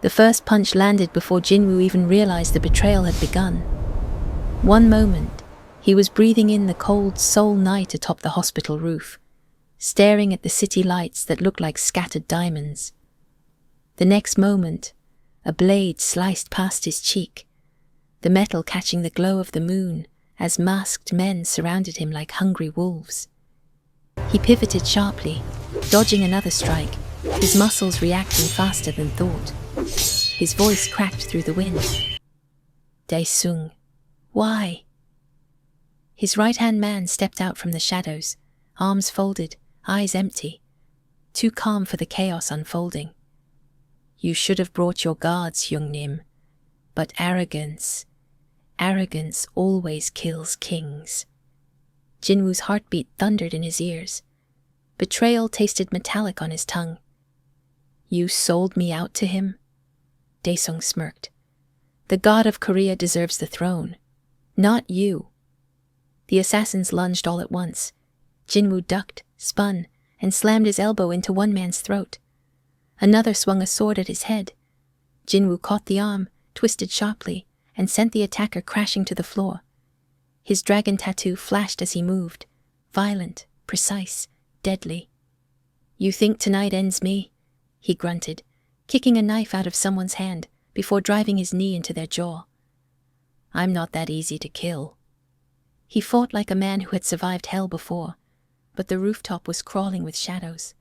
The first punch landed before Jinwoo even realized the betrayal had begun. One moment, he was breathing in the cold Seoul night atop the hospital roof, staring at the city lights that looked like scattered diamonds. The next moment, a blade sliced past his cheek, the metal catching the glow of the moon as masked men surrounded him like hungry wolves. He pivoted sharply, dodging another strike, his muscles reacting faster than thought. His voice cracked through the wind. Dae-sung, why? His right-hand man stepped out from the shadows, arms folded, eyes empty, too calm for the chaos unfolding. You should have brought your guards, Hyung-nim, but arrogance always kills kings. Jinwoo's heartbeat thundered in his ears. Betrayal tasted metallic on his tongue. You sold me out to him? Dae-sung smirked. The god of Korea deserves the throne, not you. The assassins lunged all at once. Jinwoo ducked, spun, and slammed his elbow into one man's throat. Another swung a sword at his head. Jinwoo caught the arm, twisted sharply, and sent the attacker crashing to the floor. His dragon tattoo flashed as he moved, violent, precise, deadly. You think tonight ends me? He grunted, kicking a knife out of someone's hand before driving his knee into their jaw. I'm not that easy to kill. He fought like a man who had survived hell before, but the rooftop was crawling with shadows.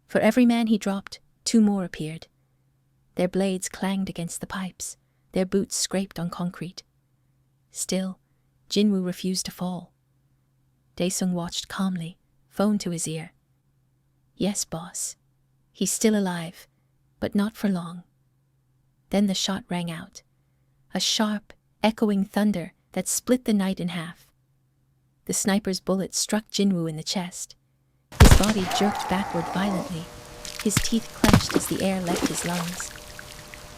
For every man he dropped, 2 more appeared. Their blades clanged against the pipes, their boots scraped on concrete. Still, Jinwoo refused to fall. Dae-sung watched calmly, phone to his ear. Yes, boss. He's still alive, but not for long. Then the shot rang out, a sharp, echoing thunder that split the night in half. The sniper's bullet struck Jinwoo in the chest. His body jerked backward violently, his teeth clenched as the air left his lungs.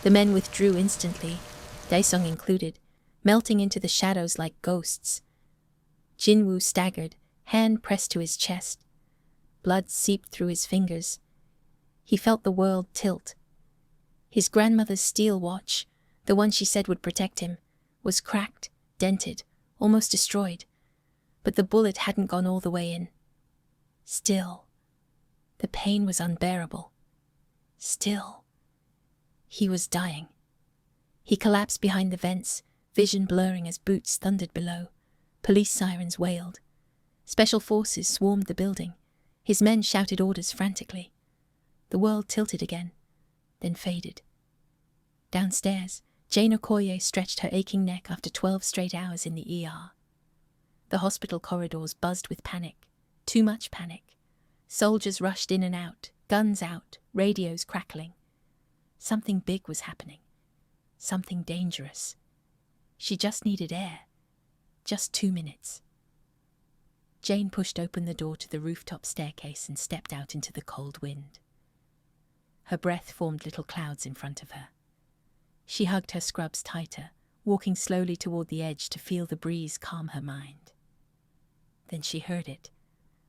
The men withdrew instantly, Dae-sung included, melting into the shadows like ghosts. Jinwoo staggered, hand pressed to his chest. Blood seeped through his fingers. He felt the world tilt. His grandmother's steel watch, the one she said would protect him, was cracked, dented, almost destroyed. But the bullet hadn't gone all the way in. Still, the pain was unbearable. Still, he was dying. He collapsed behind the vents, vision blurring as boots thundered below. Police sirens wailed. Special forces swarmed the building. His men shouted orders frantically. The world tilted again, then faded. Downstairs, Jane Okoye stretched her aching neck after 12 straight hours in the ER. The hospital corridors buzzed with panic. Too much panic. Soldiers rushed in and out, guns out, radios crackling. Something big was happening. Something dangerous. She just needed air. Just 2 minutes. Jane pushed open the door to the rooftop staircase and stepped out into the cold wind. Her breath formed little clouds in front of her. She hugged her scrubs tighter, walking slowly toward the edge to feel the breeze calm her mind. Then she heard it,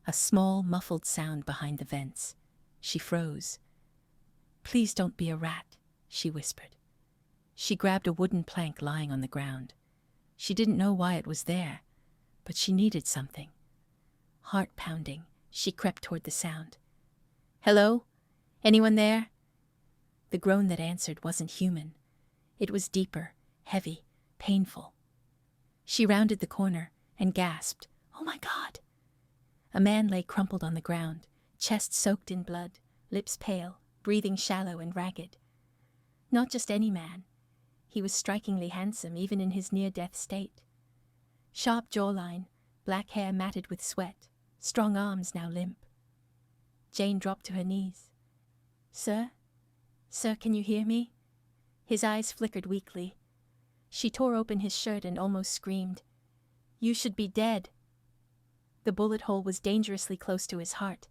a small, muffled sound behind the vents. She froze. Please don't be a rat, she whispered. She grabbed a wooden plank lying on the ground. She didn't know why it was there, but she needed something. Heart pounding, she crept toward the sound. Hello? Anyone there? The groan that answered wasn't human. It was deeper, heavy, painful. She rounded the corner and gasped, "Oh my God!" A man lay crumpled on the ground, chest soaked in blood, lips pale, breathing shallow and ragged. Not just any man. He was strikingly handsome, even in his near-death state. Sharp jawline, black hair matted with sweat, strong arms now limp. Jane dropped to her knees. Sir? Sir, can you hear me? His eyes flickered weakly. She tore open his shirt and almost screamed. You should be dead. The bullet hole was dangerously close to his heart.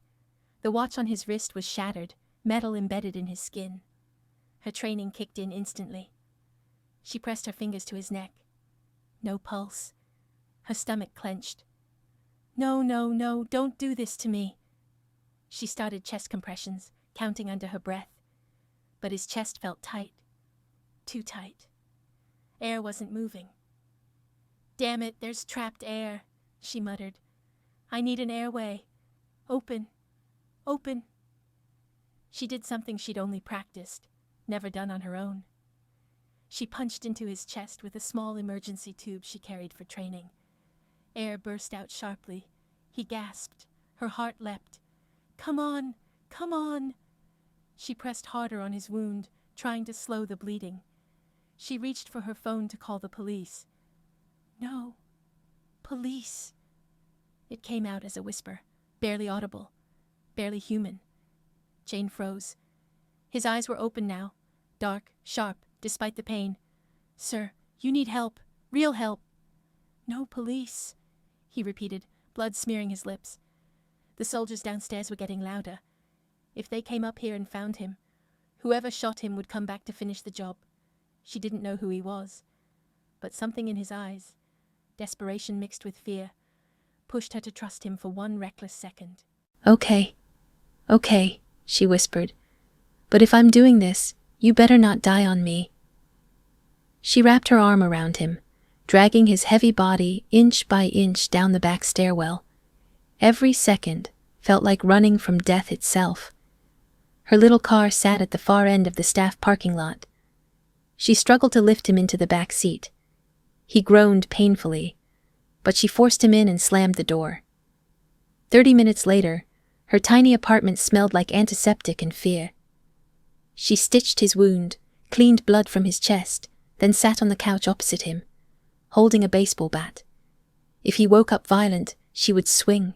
The watch on his wrist was shattered, metal embedded in his skin. Her training kicked in instantly. She pressed her fingers to his neck. No pulse. Her stomach clenched. No, no, no, don't do this to me. She started chest compressions, counting under her breath. But his chest felt tight, Too tight. Air wasn't moving. "Damn it, there's trapped air," she muttered. "I need an airway. Open. Open." She did something she'd only practiced, never done on her own. She punched into his chest with a small emergency tube she carried for training. Air burst out sharply. He gasped. Her heart leapt. "Come on! Come on!" She pressed harder on his wound, trying to slow the bleeding. She reached for her phone to call the police. "No. Police." It came out as a whisper, barely audible, barely human. Jane froze. His eyes were open now, dark, sharp, despite the pain. "Sir, you need help. Real help." "No police," he repeated, blood smearing his lips. The soldiers downstairs were getting louder. If they came up here and found him, whoever shot him would come back to finish the job. She didn't know who he was, but something in his eyes, desperation mixed with fear, pushed her to trust him for one reckless second. Okay, she whispered. "But if I'm doing this, you better not die on me." She wrapped her arm around him, dragging his heavy body inch by inch down the back stairwell. Every second felt like running from death itself. Her little car sat at the far end of the staff parking lot. She struggled to lift him into the back seat. He groaned painfully, but she forced him in and slammed the door. 30 minutes later, her tiny apartment smelled like antiseptic and fear. She stitched his wound, cleaned blood from his chest, then sat on the couch opposite him, holding a baseball bat. If he woke up violent, she would swing.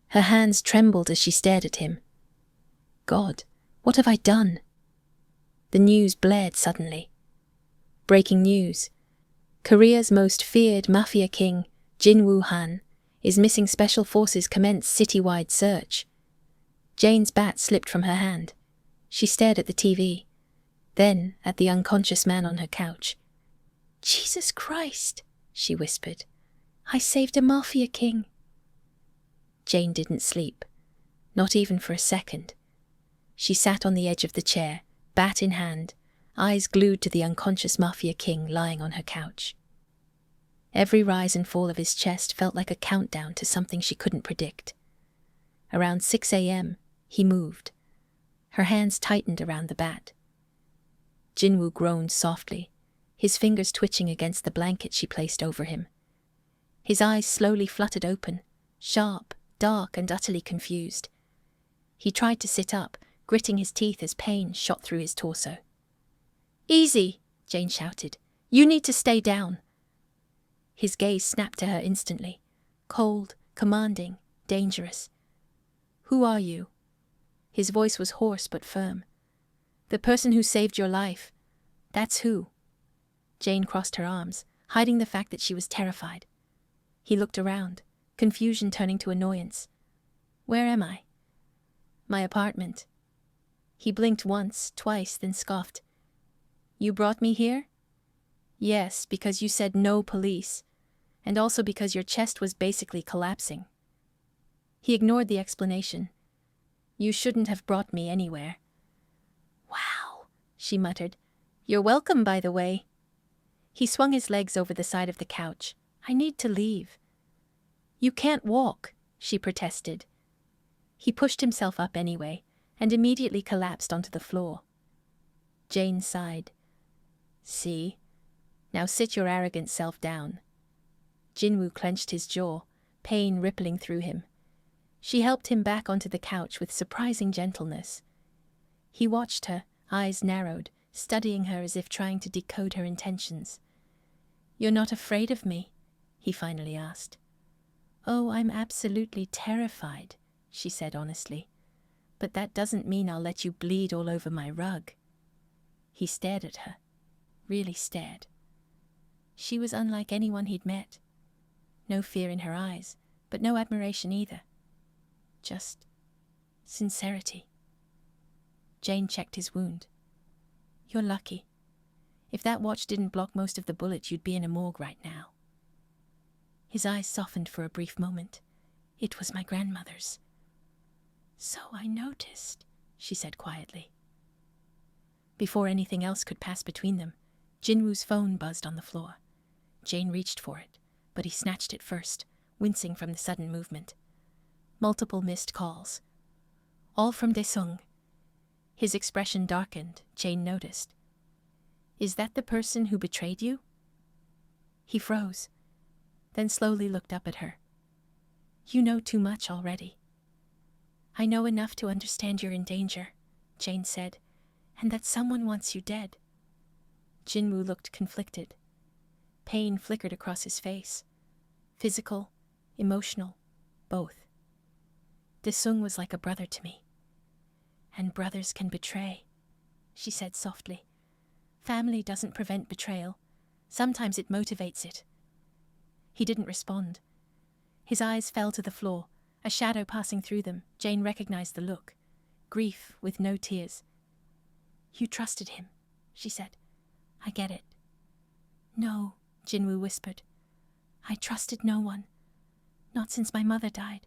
Her hands trembled as she stared at him. God, what have I done? The news blared suddenly. Breaking news. Korea's most feared Mafia king, Jinwoo Han, is missing. Special forces commence citywide search. Jane's bat slipped from her hand. She stared at the TV, then at the unconscious man on her couch. "Jesus Christ," she whispered. "I saved a Mafia king." Jane didn't sleep, not even for a second. She sat on the edge of the chair, bat in hand, eyes glued to the unconscious Mafia king lying on her couch. Every rise and fall of his chest felt like a countdown to something she couldn't predict. Around 6 a.m., he moved. Her hands tightened around the bat. Jinwoo groaned softly, his fingers twitching against the blanket she placed over him. His eyes slowly fluttered open, sharp, dark, and utterly confused. He tried to sit up, gritting his teeth as pain shot through his torso. "Easy," Jane shouted. "You need to stay down." His gaze snapped to her instantly, cold, commanding, dangerous. "Who are you?" His voice was hoarse but firm. "The person who saved your life. That's who." Jane crossed her arms, hiding the fact that she was terrified. He looked around, confusion turning to annoyance. "Where am I?" "My apartment." He blinked once, twice, then scoffed. "You brought me here?" "Yes, because you said no police, and also because your chest was basically collapsing." He ignored the explanation. "You shouldn't have brought me anywhere." "Wow," she muttered. "You're welcome, by the way." He swung his legs over the side of the couch. "I need to leave." "You can't walk," she protested. He pushed himself up anyway, and immediately collapsed onto the floor. Jane sighed. "See? Now sit your arrogant self down." Jinwoo clenched his jaw, pain rippling through him. She helped him back onto the couch with surprising gentleness. He watched her, eyes narrowed, studying her as if trying to decode her intentions. "You're not afraid of me?" he finally asked. "Oh, I'm absolutely terrified," she said honestly. "But that doesn't mean I'll let you bleed all over my rug." He stared at her, really stared. She was unlike anyone he'd met. No fear in her eyes, but no admiration either. Just sincerity. Jane checked his wound. "You're lucky. If that watch didn't block most of the bullets, you'd be in a morgue right now." His eyes softened for a brief moment. "It was my grandmother's." "So I noticed," she said quietly. Before anything else could pass between them, Jinwoo's phone buzzed on the floor. Jane reached for it, but he snatched it first, wincing from the sudden movement. Multiple missed calls. All from Daesung. His expression darkened, Jane noticed. Is that the person who betrayed you? He froze, then slowly looked up at her. You know too much already. I know enough to understand you're in danger, Jane said, and that someone wants you dead. Jinwoo looked conflicted. Pain flickered across his face. Physical, emotional, both. Daesung was like a brother to me. And brothers can betray, she said softly. Family doesn't prevent betrayal. Sometimes it motivates it. He didn't respond. His eyes fell to the floor, a shadow passing through them. Jane recognized the look. Grief with no tears. You trusted him, she said. I get it. No, Jinwoo whispered. I trusted no one. Not since my mother died.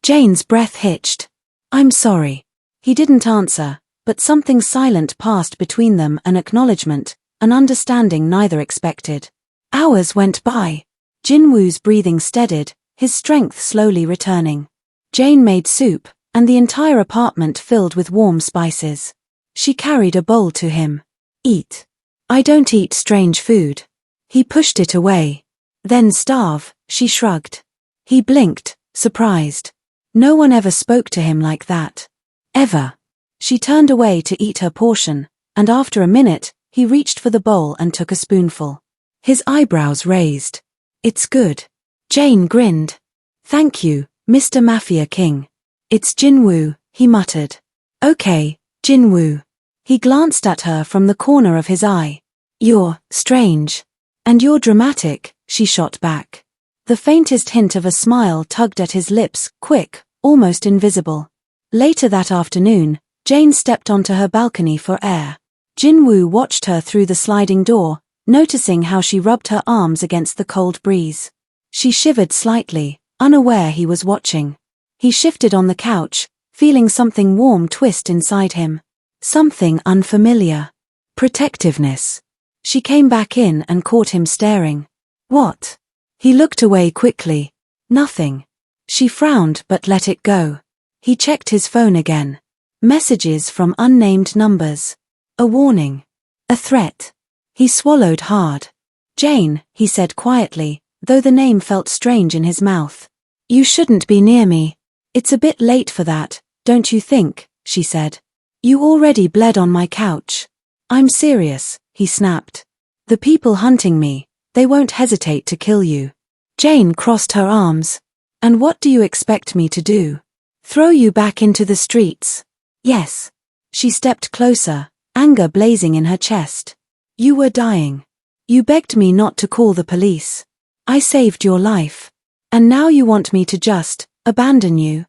Jane's breath hitched. I'm sorry. He didn't answer, but something silent passed between them, an acknowledgement, an understanding neither expected. Hours went by. Jinwoo's breathing steadied, his strength slowly returning. Jane made soup, and the entire apartment filled with warm spices. She carried a bowl to him. Eat. I don't eat strange food. He pushed it away. Then starve, she shrugged. He blinked, surprised. No one ever spoke to him like that. Ever. She turned away to eat her portion, and after a minute, he reached for the bowl and took a spoonful. His eyebrows raised. It's good. Jane grinned. Thank you, Mr. Mafia King. It's Jinwoo, he muttered. Okay, Jinwoo. He glanced at her from the corner of his eye. You're strange. And you're dramatic, she shot back. The faintest hint of a smile tugged at his lips, quick, almost invisible. Later that afternoon, Jane stepped onto her balcony for air. Jinwoo watched her through the sliding door, noticing how she rubbed her arms against the cold breeze. She shivered slightly, unaware he was watching. He shifted on the couch, feeling something warm twist inside him. Something unfamiliar. Protectiveness. She came back in and caught him staring. What? He looked away quickly. Nothing. She frowned but let it go. He checked his phone again. Messages from unnamed numbers. A warning. A threat. He swallowed hard. Jane, he said quietly, though the name felt strange in his mouth. You shouldn't be near me. It's a bit late for that, don't you think, she said. You already bled on my couch. I'm serious, he snapped. The people hunting me, they won't hesitate to kill you. Jane crossed her arms. And what do you expect me to do? Throw you back into the streets? Yes. She stepped closer, anger blazing in her chest. You were dying. You begged me not to call the police. I saved your life. And now you want me to just abandon you?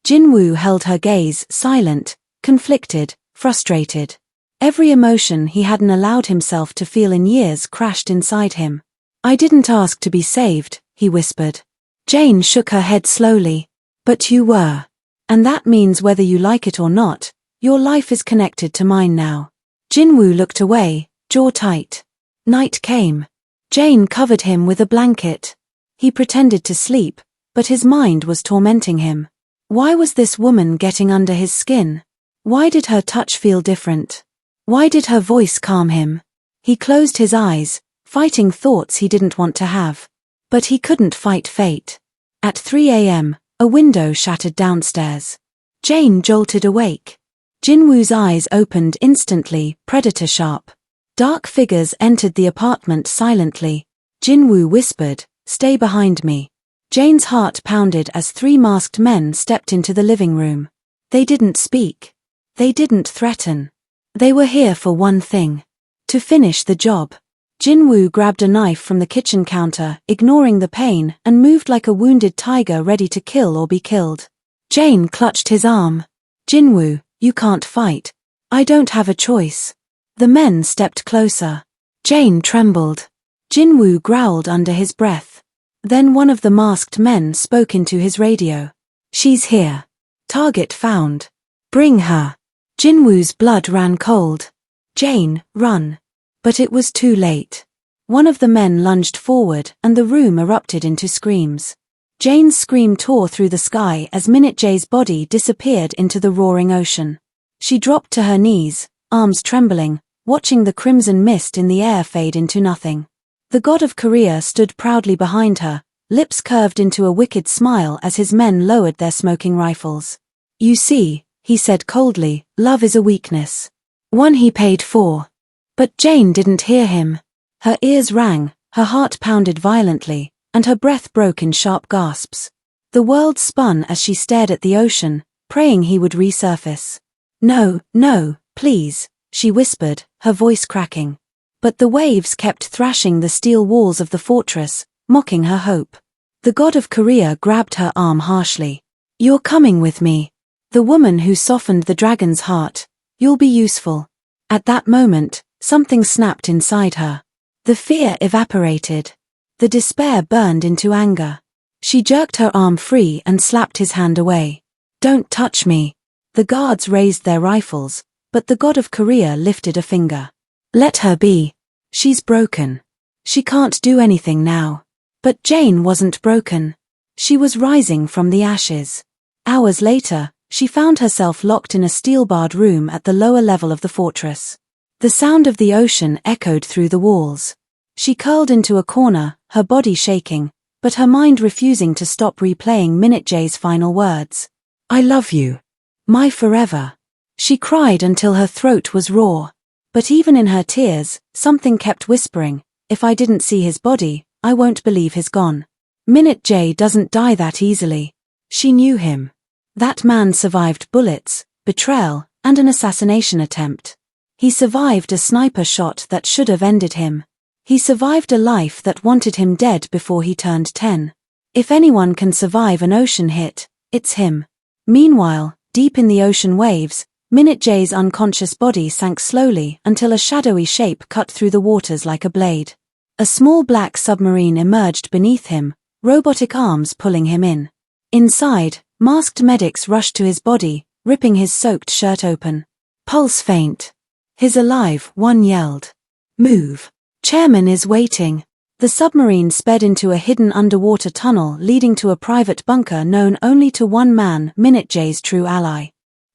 Jinwoo held her gaze, silent, conflicted, frustrated. Every emotion he hadn't allowed himself to feel in years crashed inside him. I didn't ask to be saved, he whispered. Jane shook her head slowly. But you were. And that means whether you like it or not, your life is connected to mine now. Jinwoo looked away, jaw tight. Night came. Jane covered him with a blanket. He pretended to sleep, but his mind was tormenting him. Why was this woman getting under his skin? Why did her touch feel different? Why did her voice calm him? He closed his eyes, fighting thoughts he didn't want to have. But he couldn't fight fate. At 3 a.m., a window shattered downstairs. Jane jolted awake. Jinwoo's eyes opened instantly, predator sharp. Dark figures entered the apartment silently. Jinwoo whispered, "Stay behind me." Jane's heart pounded as 3 masked men stepped into the living room. They didn't speak. They didn't threaten. They were here for one thing. To finish the job. Jinwoo grabbed a knife from the kitchen counter, ignoring the pain, and moved like a wounded tiger ready to kill or be killed. Jane clutched his arm. Jinwoo, you can't fight. I don't have a choice. The men stepped closer. Jane trembled. Jinwoo growled under his breath. Then one of the masked men spoke into his radio. She's here. Target found. Bring her. Jinwoo's blood ran cold. Jane, run. But it was too late. One of the men lunged forward and the room erupted into screams. Jane's scream tore through the sky as Minute J's body disappeared into the roaring ocean. She dropped to her knees, arms trembling, watching the crimson mist in the air fade into nothing. The god of Korea stood proudly behind her, lips curved into a wicked smile as his men lowered their smoking rifles. "You see," he said coldly, "love is a weakness. One he paid for." But Jane didn't hear him. Her ears rang, her heart pounded violently, and her breath broke in sharp gasps. The world spun as she stared at the ocean, praying he would resurface. "No, no, please," she whispered, her voice cracking. But the waves kept thrashing the steel walls of the fortress, mocking her hope. The god of Korea grabbed her arm harshly. "You're coming with me. The woman who softened the dragon's heart. You'll be useful." At that moment, something snapped inside her. The fear evaporated. The despair burned into anger. She jerked her arm free and slapped his hand away. "Don't touch me." The guards raised their rifles, but the god of Korea lifted a finger. "Let her be. She's broken. She can't do anything now." But Jane wasn't broken. She was rising from the ashes. Hours later, she found herself locked in a steel-barred room at the lower level of the fortress. The sound of the ocean echoed through the walls. She curled into a corner, her body shaking, but her mind refusing to stop replaying Minute J's final words. "I love you. My forever." She cried until her throat was raw. But even in her tears, something kept whispering, "If I didn't see his body, I won't believe he's gone." Minute J doesn't die that easily. She knew him. That man survived bullets, betrayal, and an assassination attempt. He survived a sniper shot that should have ended him. He survived a life that wanted him dead before he turned 10. If anyone can survive an ocean hit, it's him. Meanwhile, deep in the ocean waves, Minute J's unconscious body sank slowly until a shadowy shape cut through the waters like a blade. A small black submarine emerged beneath him, robotic arms pulling him in. Inside, masked medics rushed to his body, ripping his soaked shirt open. Pulse faint. "He's alive," one yelled. "Move. Chairman is waiting." The submarine sped into a hidden underwater tunnel leading to a private bunker known only to one man, Minute J's true ally.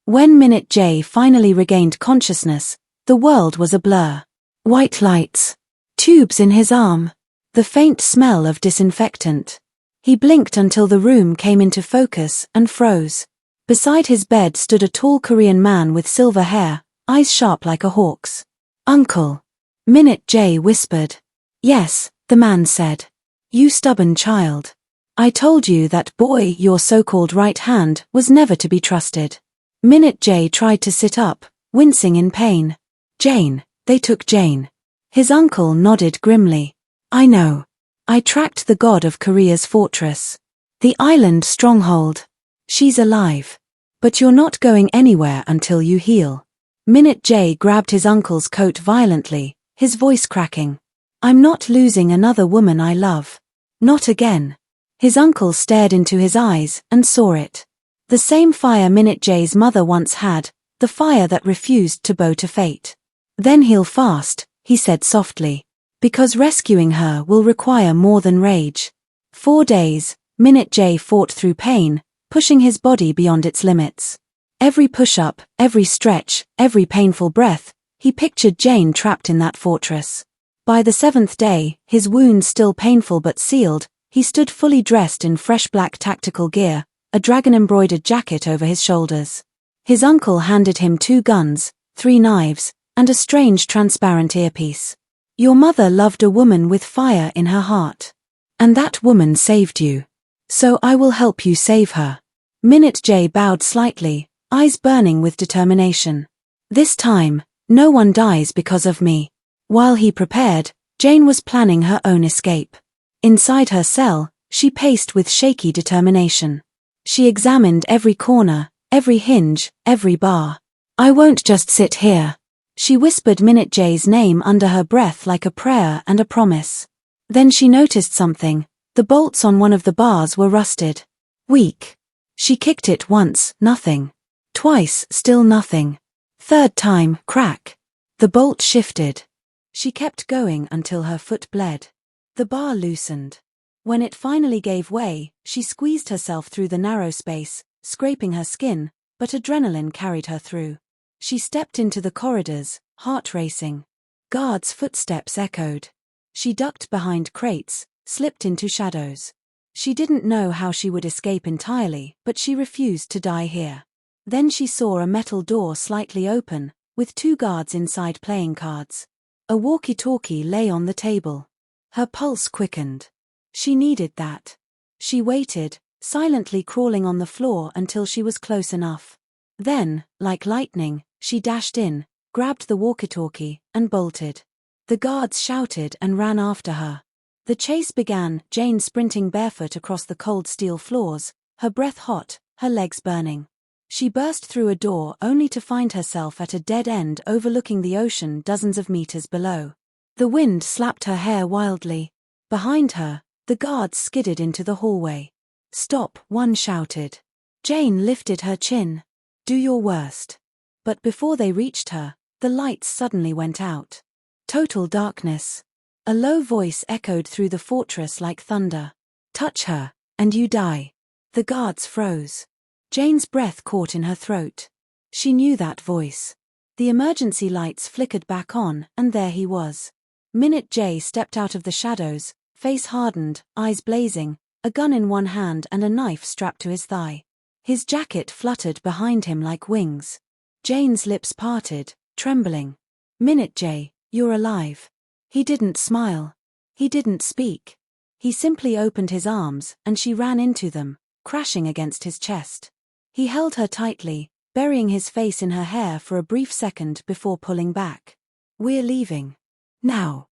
When Minute J finally regained consciousness, the world was a blur. White lights. Tubes in his arm. The faint smell of disinfectant. He blinked until the room came into focus and froze. Beside his bed stood a tall Korean man with silver hair, eyes sharp like a hawk's. "Uncle." Minute J whispered. "Yes," the man said. "You stubborn child. I told you that boy, your so-called right hand, was never to be trusted." Minute J tried to sit up, wincing in pain. "Jane, they took Jane." His uncle nodded grimly. "I know. I tracked the god of Korea's fortress. The island stronghold. She's alive. But you're not going anywhere until you heal." Minute J grabbed his uncle's coat violently, his voice cracking. "I'm not losing another woman I love. Not again." His uncle stared into his eyes and saw it. The same fire Minute J's mother once had, the fire that refused to bow to fate. "Then heal fast," he said softly. "Because rescuing her will require more than rage." 4 days, Minute J fought through pain, pushing his body beyond its limits. Every push-up, every stretch, every painful breath, he pictured Jane trapped in that fortress. By the 7th day, his wounds still painful but sealed, he stood fully dressed in fresh black tactical gear, a dragon-embroidered jacket over his shoulders. His uncle handed him 2 guns, 3 knives, and a strange transparent earpiece. "Your mother loved a woman with fire in her heart. And that woman saved you. So I will help you save her." Minute J bowed slightly, eyes burning with determination. "This time, no one dies because of me." While he prepared, Jane was planning her own escape. Inside her cell, she paced with shaky determination. She examined every corner, every hinge, every bar. "I won't just sit here." She whispered Minute J's name under her breath like a prayer and a promise. Then she noticed something. The bolts on one of the bars were rusted. Weak. She kicked it once, nothing. Twice, still nothing. 3rd time, crack. The bolt shifted. She kept going until her foot bled. The bar loosened. When it finally gave way, she squeezed herself through the narrow space, scraping her skin, but adrenaline carried her through. She stepped into the corridors, heart racing. Guards' footsteps echoed. She ducked behind crates, slipped into shadows. She didn't know how she would escape entirely, but she refused to die here. Then she saw a metal door slightly open, with 2 guards inside playing cards. A walkie-talkie lay on the table. Her pulse quickened. She needed that. She waited, silently crawling on the floor until she was close enough. Then, like lightning, she dashed in, grabbed the walkie-talkie, and bolted. The guards shouted and ran after her. The chase began, Jane sprinting barefoot across the cold steel floors, her breath hot, her legs burning. She burst through a door only to find herself at a dead end overlooking the ocean dozens of meters below. The wind slapped her hair wildly. Behind her, the guards skidded into the hallway. "Stop," one shouted. Jane lifted her chin. "Do your worst." But before they reached her, the lights suddenly went out. Total darkness. A low voice echoed through the fortress like thunder. "Touch her, and you die." The guards froze. Jane's breath caught in her throat. She knew that voice. The emergency lights flickered back on, and there he was. Minute J stepped out of the shadows, face hardened, eyes blazing, a gun in one hand and a knife strapped to his thigh. His jacket fluttered behind him like wings. Jane's lips parted, trembling. "Minute J, you're alive." He didn't smile. He didn't speak. He simply opened his arms, and she ran into them, crashing against his chest. He held her tightly, burying his face in her hair for a brief second before pulling back. "We're leaving. Now."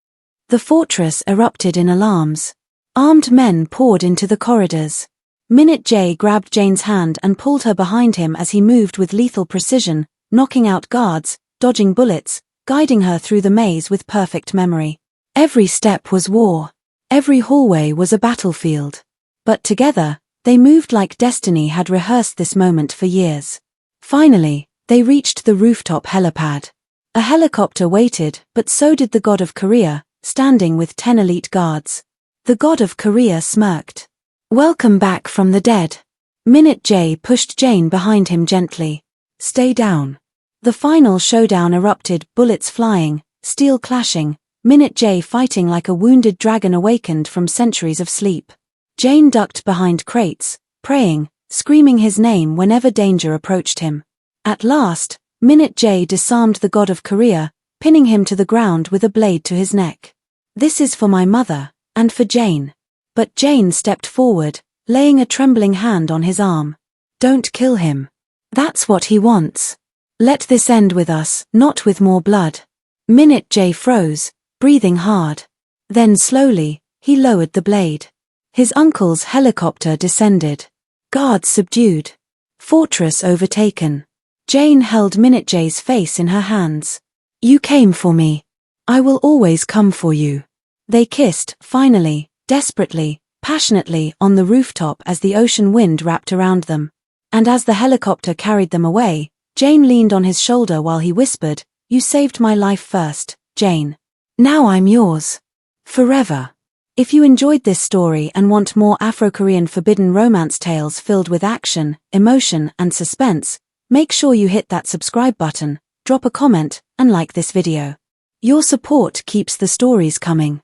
The fortress erupted in alarms. Armed men poured into the corridors. Minute J grabbed Jane's hand and pulled her behind him as he moved with lethal precision, knocking out guards, dodging bullets, guiding her through the maze with perfect memory. Every step was war. Every hallway was a battlefield. But together, they moved like destiny had rehearsed this moment for years. Finally, they reached the rooftop helipad. A helicopter waited, but so did the God of Korea, standing with 10 elite guards. The God of Korea smirked. "Welcome back from the dead." Minute J pushed Jane behind him gently. "Stay down." The final showdown erupted, bullets flying, steel clashing, Minute J fighting like a wounded dragon awakened from centuries of sleep. Jane ducked behind crates, praying, screaming his name whenever danger approached him. At last, Minute J disarmed the God of Korea, pinning him to the ground with a blade to his neck. "This is for my mother, and for Jane." But Jane stepped forward, laying a trembling hand on his arm. "Don't kill him. That's what he wants. Let this end with us, not with more blood." Minute J froze, breathing hard. Then slowly, he lowered the blade. His uncle's helicopter descended. Guards subdued. Fortress overtaken. Jane held Minute J's face in her hands. "You came for me. I will always come for you." They kissed, finally, desperately, passionately, on the rooftop as the ocean wind wrapped around them. And as the helicopter carried them away, Jane leaned on his shoulder while he whispered, "You saved my life first, Jane. Now I'm yours. Forever." If you enjoyed this story and want more Afro-Korean forbidden romance tales filled with action, emotion, and suspense, make sure you hit that subscribe button, drop a comment, and like this video. Your support keeps the stories coming.